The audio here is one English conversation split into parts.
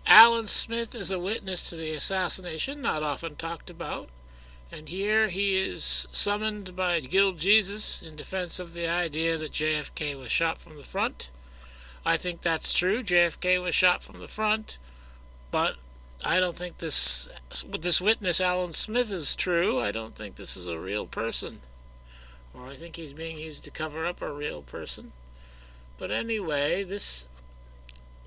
Allan Smith is a witness to the assassination, not often talked about, and here he is summoned by Gil Jesus in defense of the idea that JFK was shot from the front. I think that's true. JFK was shot from the front, but I don't think this witness, Allan Smith, is true. I don't think this is a real person, or I think he's being used to cover up a real person. But anyway, this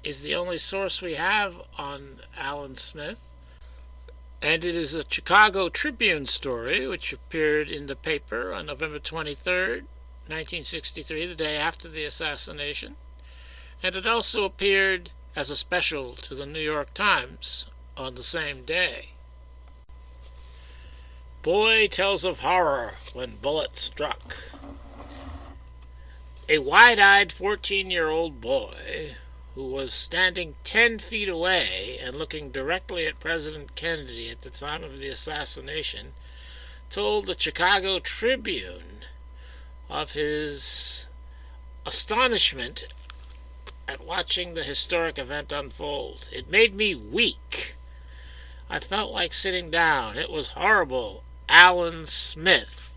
is the only source we have on Allan Smith, and it is a Chicago Tribune story which appeared in the paper on November 23rd, 1963, the day after the assassination, and it also appeared as a special to the New York Times on the same day. Boy tells of horror when bullet struck. A wide-eyed 14-year-old boy who was standing 10 feet away and looking directly at President Kennedy at the time of the assassination told the Chicago Tribune of his astonishment at watching the historic event unfold. "It made me weak. I felt like sitting down. It was horrible." Allan Smith,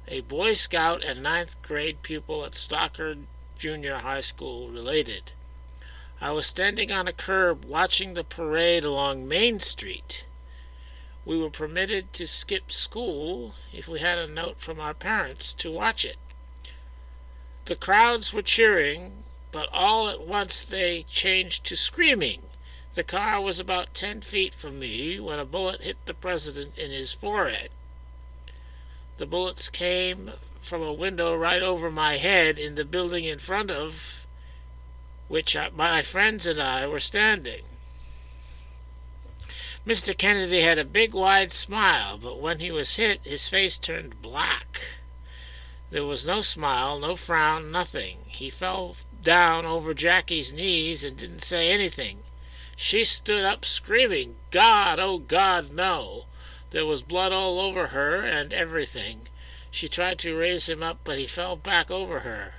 a Boy Scout and ninth grade pupil at Stockard Junior High School, related. "I was standing on a curb watching the parade along Main Street. We were permitted to skip school if we had a note from our parents to watch it. The crowds were cheering, but all at once they changed to screaming. The car was about 10 feet from me when a bullet hit the president in his forehead. The bullets came from a window right over my head in the building in front of which my friends and I were standing. Mr. Kennedy had a big wide smile, but when he was hit, his face turned black. There was no smile, no frown, nothing. He fell down over Jackie's knees and didn't say anything. She stood up screaming, 'God, oh God, no!' There was blood all over her and everything. She tried to raise him up, but he fell back over her.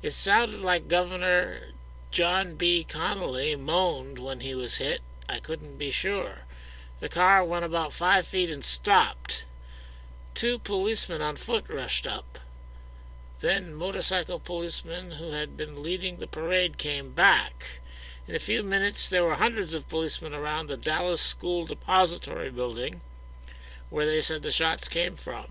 It sounded like Governor John B. Connally moaned when he was hit. I couldn't be sure. The car went about 5 feet and stopped. 2 policemen on foot rushed up. Then motorcycle policemen who had been leading the parade came back. In a few minutes there were hundreds of policemen around the Dallas School Depository building, where they said the shots came from.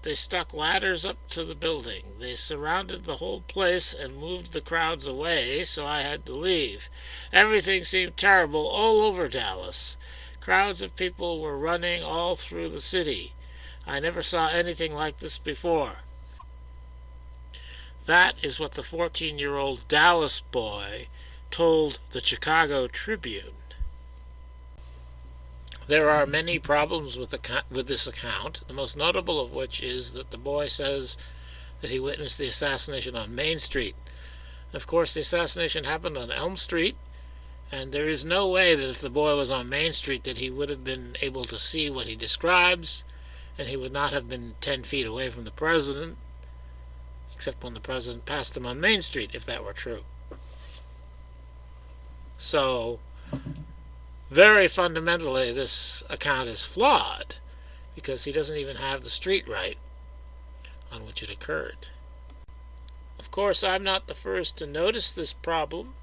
They stuck ladders up to the building. They surrounded the whole place and moved the crowds away, so I had to leave. Everything seemed terrible all over Dallas. Crowds of people were running all through the city. I never saw anything like this before." That is what the 14-year-old Dallas boy told the Chicago Tribune. There are many problems with this account, the most notable of which is that the boy says that he witnessed the assassination on Main Street. Of course, the assassination happened on Elm Street, and there is no way that if the boy was on Main Street that he would have been able to see what he describes, and he would not have been 10 feet away from the president, except when the president passed him on Main Street, if that were true. So, very fundamentally, this account is flawed, because he doesn't even have the street right on which it occurred. Of course, I'm not the first to notice this problem.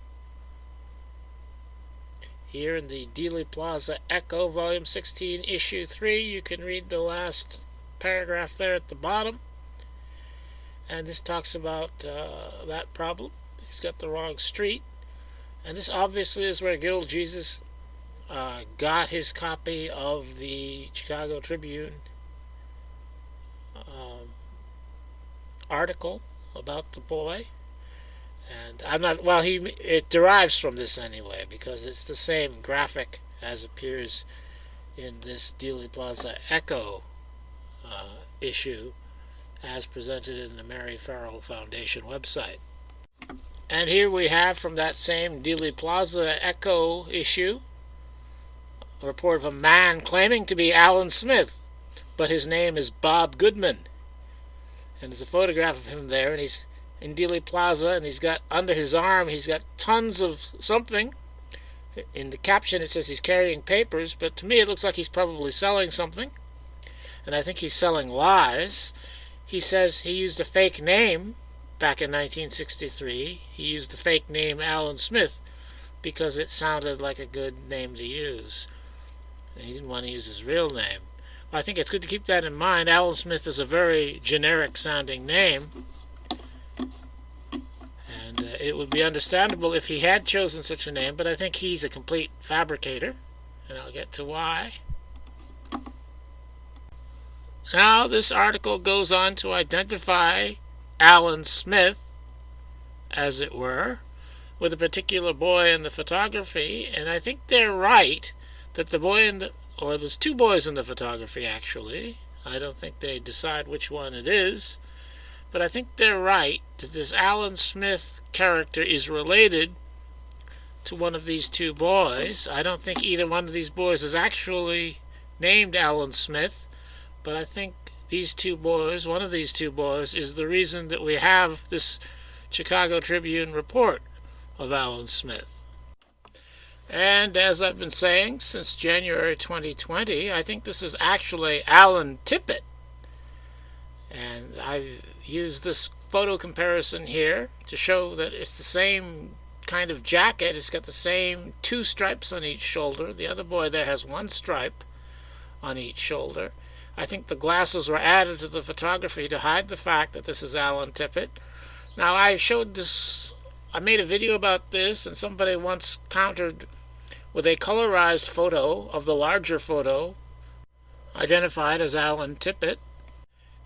Here in the Dealey Plaza Echo, Volume 16, Issue 3, you can read the last paragraph there at the bottom. And this talks about that problem. He's got the wrong street. And this obviously is where Gil Jesus got his copy of the Chicago Tribune article about the boy. And I'm not, well, it derives from this anyway, because it's the same graphic as appears in this Dealey Plaza Echo issue as presented in the Mary Farrell Foundation website. And here we have from that same Dealey Plaza Echo issue a report of a man claiming to be Allan Smith, but his name is Bob Goodman. And there's a photograph of him there, and he's in Dealey Plaza, and he's got under his arm, he's got tons of something. In the caption it says he's carrying papers, but to me it looks like he's probably selling something, and I think he's selling lies. He says he used a fake name back in 1963. He used the fake name Allan Smith because it sounded like a good name to use. He didn't want to use his real name. I think it's good to keep that in mind. Allan Smith is a very generic sounding name, and it would be understandable if he had chosen such a name, but I think he's a complete fabricator, and I'll get to why. Now this article goes on to identify Allan Smith, as it were, with a particular boy in the photography, and I think they're right that the boy there's two boys in the photography actually. I don't think they decide which one it is, but I think they're right that this Allan Smith character is related to one of these two boys. I don't think either one of these boys is actually named Allan Smith, but I think one of these two boys, is the reason that we have this Chicago Tribune report of Allan Smith. And as I've been saying since January 2020, I think this is actually Allan Tippet. And I've used this photo comparison here to show that it's the same kind of jacket. It's got the same two stripes on each shoulder. The other boy there has one stripe on each shoulder. I think the glasses were added to the photography to hide the fact that this is Allan Tippet. Now, I made a video about this, and somebody once countered with a colorized photo of the larger photo identified as Allan Tippet,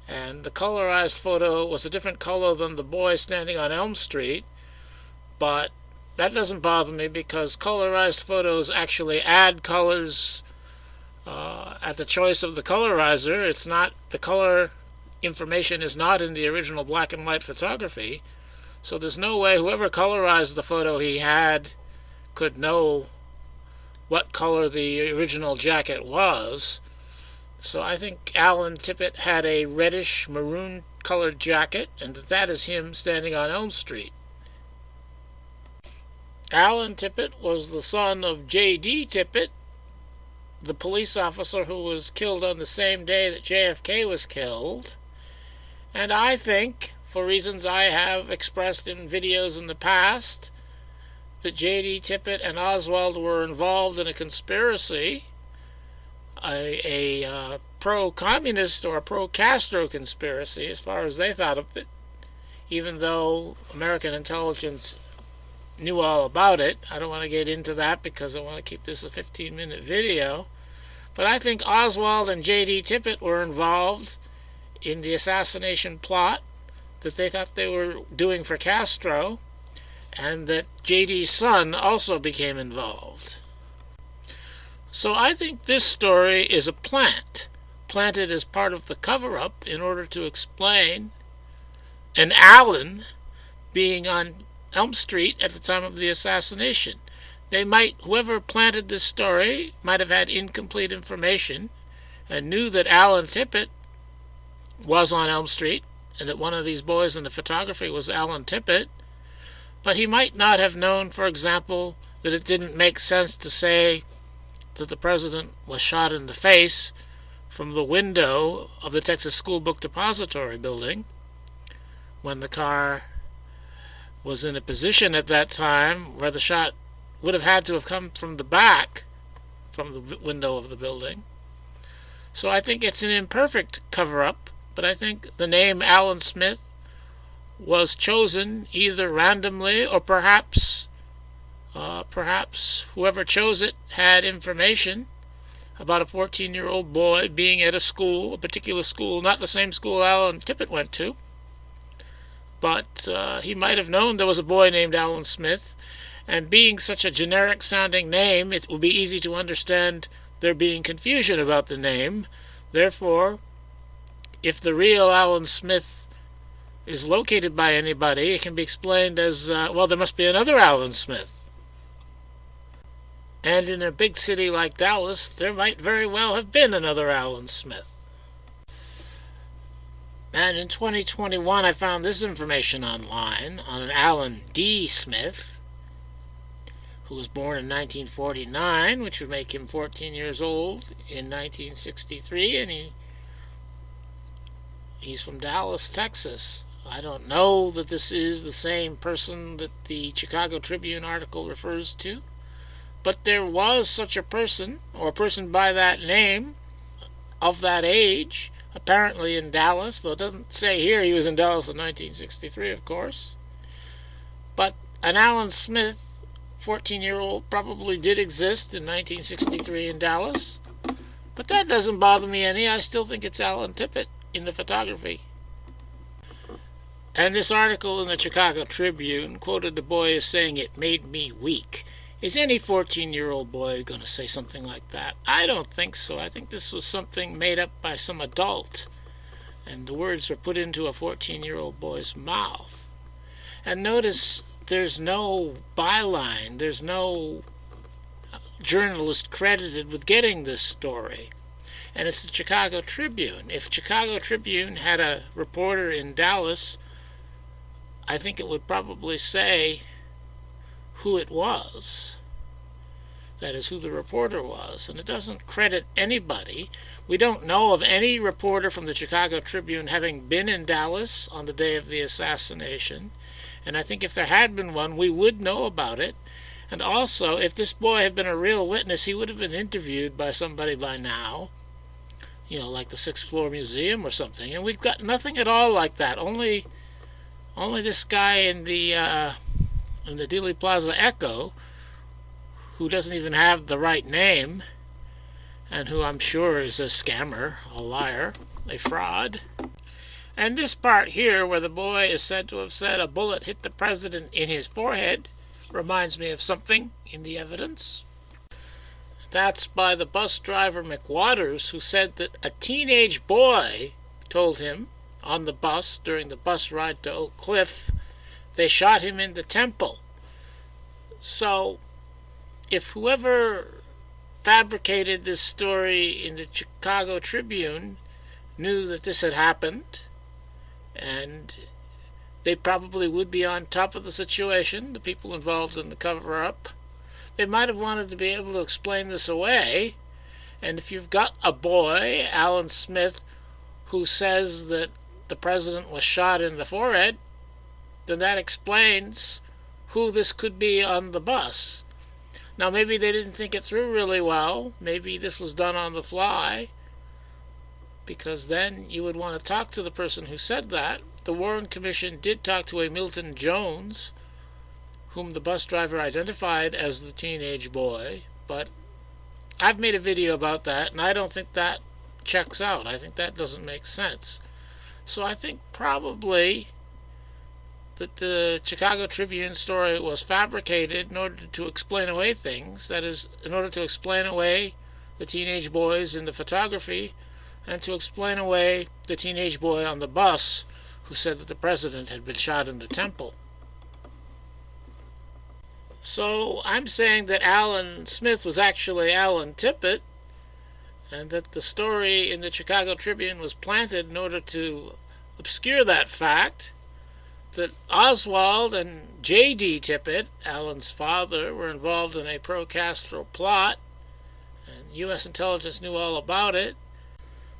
and the colorized photo was a different color than the boy standing on Elm Street, but that doesn't bother me because colorized photos actually add colors at the choice of the colorizer. It's not, the color information is not in the original black and white photography, so there's no way whoever colorized the photo he had could know what color the original jacket was. So I think Allan Tippet had a reddish maroon colored jacket, and that is him standing on Elm Street. Allan Tippet was the son of J.D. Tippit, the police officer who was killed on the same day that JFK was killed. And I think, for reasons I have expressed in videos in the past, that J.D. Tippit and Oswald were involved in a conspiracy, a pro-communist or a pro-Castro conspiracy, as far as they thought of it, even though American intelligence knew all about it. I don't want to get into that because I want to keep this a 15-minute video. But I think Oswald and J.D. Tippit were involved in the assassination plot that they thought they were doing for Castro, and that J.D.'s son also became involved. So I think this story is a planted as part of the cover-up in order to explain an Allan being on Elm Street at the time of the assassination. Whoever planted this story might have had incomplete information and knew that Allan Tippet was on Elm Street and that one of these boys in the photography was Allan Tippet, but he might not have known, for example, that it didn't make sense to say that the president was shot in the face from the window of the Texas School Book Depository building when the car was in a position at that time where the shot would have had to have come from the back, from the window of the building. So I think it's an imperfect cover-up, but I think the name Allan Smith was chosen either randomly or perhaps whoever chose it had information about a 14-year-old boy being at a particular school, not the same school Allan Tippet went to, but he might have known there was a boy named Allan Smith, and being such a generic-sounding name, it would be easy to understand there being confusion about the name. Therefore, if the real Allan Smith is located by anybody, it can be explained as, there must be another Allan Smith. And in a big city like Dallas, there might very well have been another Allan Smith. And in 2021, I found this information online on an Allan D. Smith, who was born in 1949, which would make him 14 years old in 1963, and he's from Dallas, Texas. I don't know that this is the same person that the Chicago Tribune article refers to, but there was such a person, or a person by that name, of that age, apparently in Dallas, though it doesn't say here he was in Dallas in 1963, of course. But an Allan Smith, 14-year-old, probably did exist in 1963 in Dallas. But that doesn't bother me any. I still think it's Allan Tippet in the photography. And this article in the Chicago Tribune quoted the boy as saying, "It made me weak." Is any 14-year-old boy going to say something like that? I don't think so. I think this was something made up by some adult, and the words were put into a 14-year-old boy's mouth. And notice there's no byline, there's no journalist credited with getting this story. And it's the Chicago Tribune. If Chicago Tribune had a reporter in Dallas, I think it would probably say who it was. That is, who the reporter was. And it doesn't credit anybody. We don't know of any reporter from the Chicago Tribune having been in Dallas on the day of the assassination. And I think if there had been one, we would know about it. And also, if this boy had been a real witness, he would have been interviewed by somebody by now. You know, like the Sixth Floor Museum or something. And we've got nothing at all like that. Only this guy in the Dealey Plaza Echo, who doesn't even have the right name, and who I'm sure is a scammer, a liar, a fraud. And this part here, where the boy is said to have said a bullet hit the president in his forehead, reminds me of something in the evidence. That's by the bus driver McWaters, who said that a teenage boy told him on the bus during the bus ride to Oak Cliff they shot him in the temple. So, if whoever fabricated this story in the Chicago Tribune knew that this had happened, and they probably would be on top of the situation, the people involved in the cover-up, they might have wanted to be able to explain this away. And if you've got a boy, Allan Smith, who says that the president was shot in the forehead, then that explains who this could be on the bus. Now, maybe they didn't think it through really well. Maybe this was done on the fly, because then you would want to talk to the person who said that. The Warren Commission did talk to a Milton Jones, whom the bus driver identified as the teenage boy, but I've made a video about that, and I don't think that checks out. I think that doesn't make sense. So I think probably that the Chicago Tribune story was fabricated in order to explain away things. That is, in order to explain away the teenage boys in the photography, and to explain away the teenage boy on the bus who said that the president had been shot in the temple. So I'm saying that Allan Smith was actually Allan Tippet, and that the story in the Chicago Tribune was planted in order to obscure that fact, that Oswald and J.D. Tippit, Allan's father, were involved in a pro-Castro plot, and U.S. intelligence knew all about it,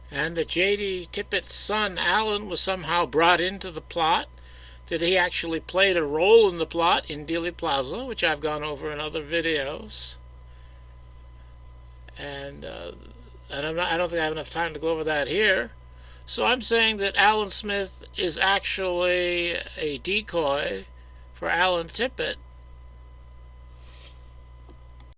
and that J.D. Tippit's son, Allan, was somehow brought into the plot, that he actually played a role in the plot in Dealey Plaza, which I've gone over in other videos. And I don't think I have enough time to go over that here. So I'm saying that Allan Smith is actually a decoy for Allan Tippet,